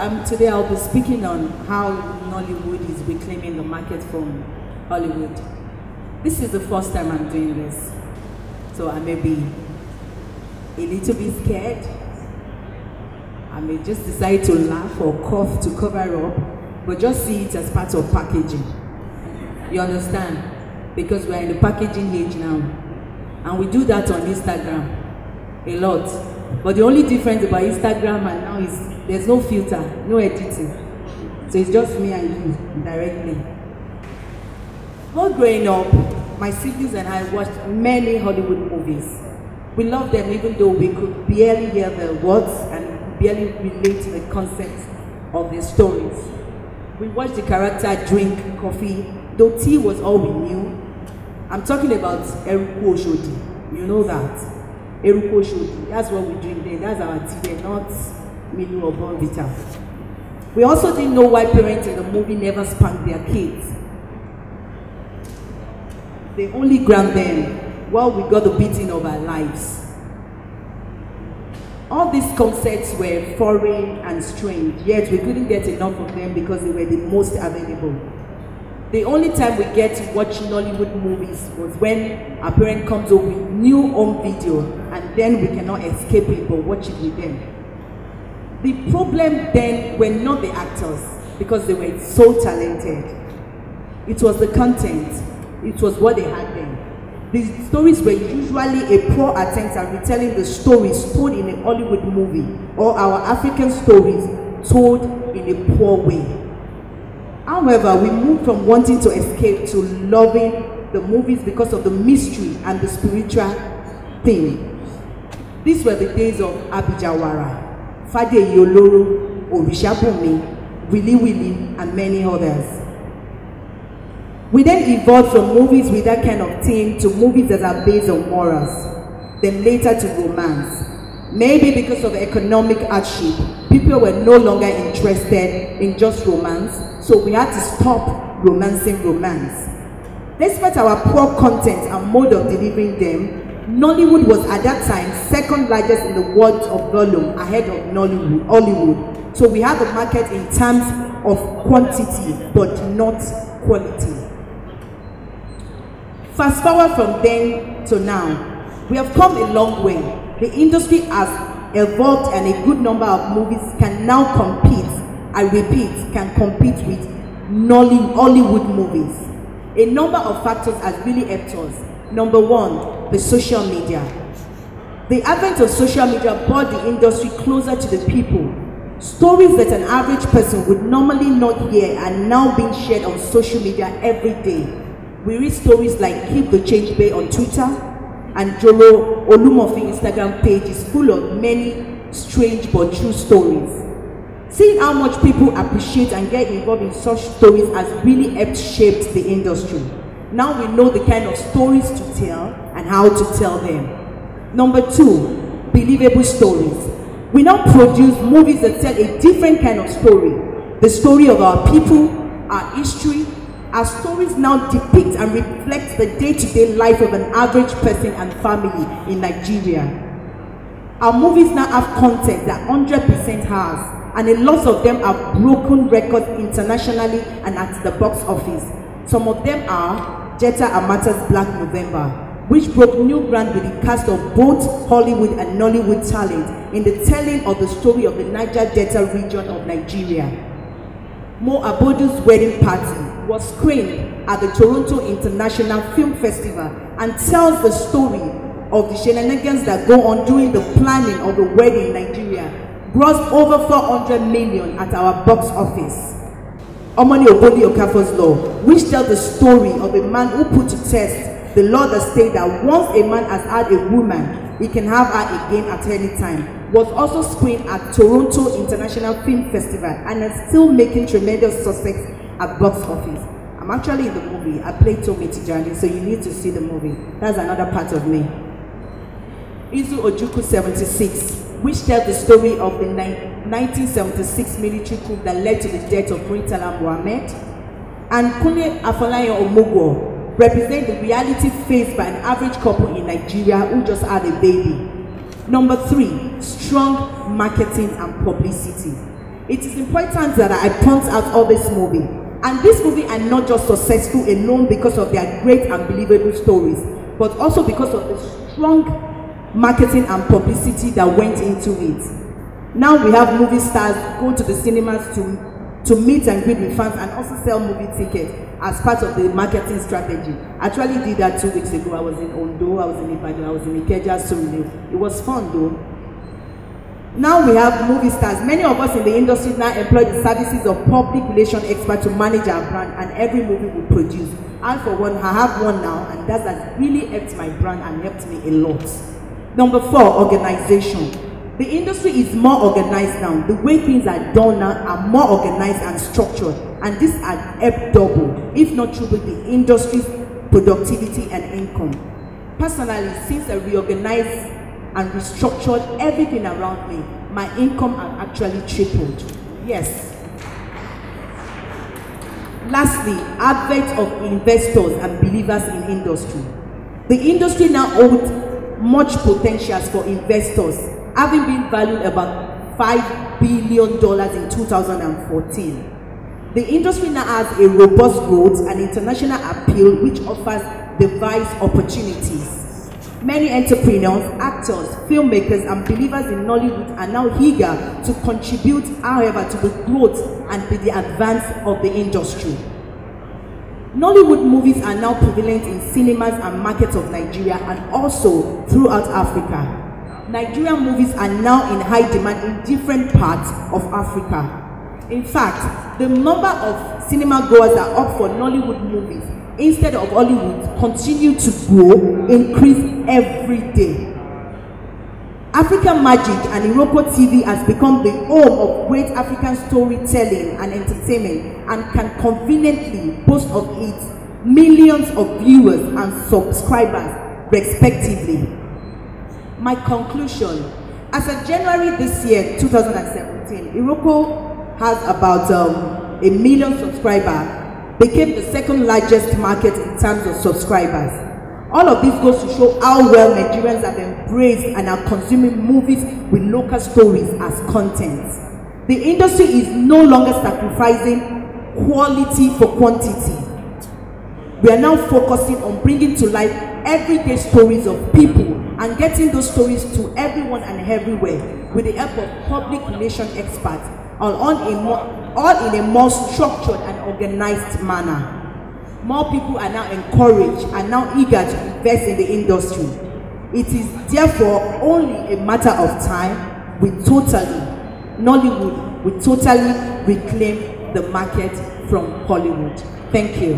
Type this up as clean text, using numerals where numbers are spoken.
Today I'll be speaking on how Nollywood is reclaiming the market from Hollywood. This is the first time I'm doing this, so I may be a little bit scared. I may just decide to laugh or cough to cover up, but just see it as part of packaging. You understand? Because we're in the packaging age now, and we do that on Instagram a lot. But the only difference about Instagram and now is there's no filter, no editing. So it's just me and you directly. While growing up, my siblings and I watched many Hollywood movies. We loved them even though we could barely hear the words and barely relate to the concepts of their stories. We watched the character drink coffee, though tea was all we knew. I'm talking about Eruku Oshodi. You know that. Eruku Oshodi. That's what we drink there. That's our tea there, not Milu or Bonvita. We also didn't know why parents in the movie never spanked their kids. They only ground them while we got the beating of our lives. All these concepts were foreign and strange, yet we couldn't get enough of them because they were the most available. The only time we get to watch Nollywood movies was when our parent comes over with new home video, and then we cannot escape it but watch it with them. The problem then were not the actors, because they were so talented. It was the content. It was what they had then. The stories were usually a poor attempt at retelling the stories told in a Hollywood movie, or our African stories told in a poor way. However, we moved from wanting to escape to loving the movies because of the mystery and the spiritual theme. These were the days of Abijawara, Fade Yoloro, Orishabumi, Willy Willy, and many others. We then evolved from movies with that kind of theme to movies that are based on morals, then later to romance. Maybe because of economic hardship, people were no longer interested in just romance, so we had to stop romancing romance. Despite our poor content and mode of delivering them, Nollywood was at that time second largest in the world of volume, ahead of Hollywood. So we had the market in terms of quantity, but not quality. Fast forward from then to now, we have come a long way. The industry has evolved and a good number of movies can now compete, I repeat, can compete with Hollywood movies. A number of factors has really helped us. Number one, the social media. The advent of social media brought the industry closer to the people. Stories that an average person would normally not hear are now being shared on social media every day. We read stories like Keep the Change Bay on Twitter, and Jolo Olumofi Instagram page is full of many strange but true stories. Seeing how much people appreciate and get involved in such stories has really helped shape the industry. Now we know the kind of stories to tell and how to tell them. Number two, believable stories. We now produce movies that tell a different kind of story. The story of our people, our history. Our stories now depict and reflect the day-to-day life of an average person and family in Nigeria. Our movies now have content that 100% has, and a lot of them have broken records internationally and at the box office. Some of them are Jetta Amata's Black November, which broke new ground with the cast of both Hollywood and Nollywood talent in the telling of the story of the Niger Delta region of Nigeria. Mo Abodu's Wedding Party was screened at the Toronto International Film Festival and tells the story of the shenanigans that go on during the planning of the wedding in Nigeria, grossed over 400 million at our box office. Omoni Obodi Okafor's Law, which tells the story of a man who put to test the law that states that once a man has had a woman, he can have her again at any time, was also screened at Toronto International Film Festival and is still making tremendous success at box office. I'm actually in the movie. I played Toyin Tijani, so you need to see the movie. That's another part of me. Izu Ojukwu 76, which tells the story of the 1976 military coup that led to the death of Murtala Muhammad. And Kunle Afolayan Omogwo represent the reality faced by an average couple in Nigeria who just had a baby. Number three, strong marketing and publicity. It is important that I point out all this movie. And this movie are not just successful alone because of their great and believable stories, but also because of the strong marketing and publicity that went into it. Now we have movie stars go to the cinemas to meet and greet with fans and also sell movie tickets as part of the marketing strategy. I actually did that 2 weeks ago. I was in Ondo, I was in Ibadan, I was in Ikeja, Surulere. It was fun though. Now we have movie stars. Many of us in the industry now employ the services of public relation experts to manage our brand and every movie we produce. I for one, I have one now, and that has really helped my brand and helped me a lot. Number 4, organization. The industry is more organized now. The way things are done now are more organized and structured, and this has helped double, if not triple, the industry's productivity and income. Personally, since I reorganized and restructured everything around me, my income has actually tripled. Yes. Lastly, advent of investors and believers in industry. The industry now holds much potential for investors, having been valued about $5 billion in 2014. The industry now has a robust growth and international appeal which offers diverse opportunities. Many entrepreneurs, actors, filmmakers, and believers in Nollywood are now eager to contribute, however, to the growth and to the advance of the industry. Nollywood movies are now prevalent in cinemas and markets of Nigeria and also throughout Africa. Nigerian movies are now in high demand in different parts of Africa. In fact, the number of cinema goers that are up for Nollywood movies instead of Hollywood continue to grow, increase every day. African Magic and Iroko TV has become the home of great African storytelling and entertainment and can conveniently boast of its millions of viewers and subscribers respectively. My conclusion, as of January this year, 2017, Iroko has about 1 million subscribers, became the second largest market in terms of subscribers. All of this goes to show how well Nigerians have embraced and are consuming movies with local stories as content. The industry is no longer sacrificing quality for quantity. We are now focusing on bringing to life everyday stories of people and getting those stories to everyone and everywhere with the help of public relation experts, all in a more structured and organized manner. More people are now encouraged and now eager to invest in the industry. It is therefore only a matter of time Nollywood will totally reclaim the market from Hollywood. Thank you.